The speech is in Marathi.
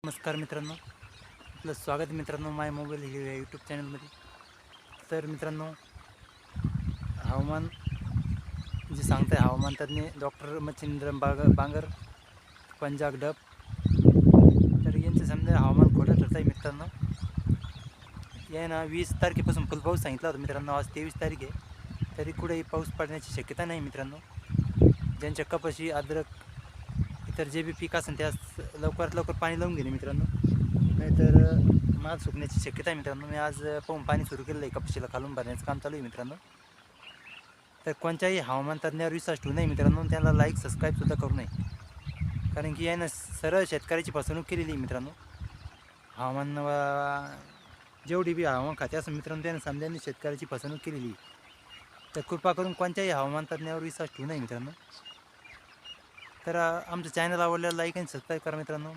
नमस्कार मित्रांनो, आपलं स्वागत आहे मित्रांनो माय मोबाईल हे यूट्यूब चॅनलमध्ये. तर मित्रांनो, हवामान जे सांगताय हवामान तज्ञ डॉक्टर मच्छिंद्र बांगर, पंजाब डब. तर यांचं समजा हवामान खोटं ठरत आहे मित्रांनो. या ना 20 तारखेपासून फुल पाऊस सांगितला होता मित्रांनो. आज 23 तारीख आहे, तरी कुठेही पाऊस पडण्याची शक्यता नाही मित्रांनो. ज्यांच्या कपाशी, अद्रक, इतर जे बी पीक असेल त्यास लवकरात लवकर पाणी लावून घेणे मित्रांनो, नाहीतर माल सुकण्याची शक्यता आहे मित्रांनो. मी आज पाहून पाणी सुरू केलं आहे, कपाशीला खालून भरण्याचं काम चालू आहे मित्रांनो. तर कोणत्याही हवामान तज्ञावर विश्वास ठेवू नये मित्रांनो. त्याला लाईक सबस्क्राईबसुद्धा करू नये, कारण की यानं सरळ शेतकऱ्याची फसवणूक केलेली आहे मित्रांनो. हवामान जेवढी बी हवामान खाते असं मित्रांनो, त्यानं समजांनी शेतकऱ्याची फसवणूक केलेली आहे. तर कृपा करून कोणत्याही हवामान तज्ञावर विश्वास ठेवू नये मित्रांनो. तर आमचं चॅनल आवडल्याला लाईक आणि सबस्क्राईब करा मित्रांनो.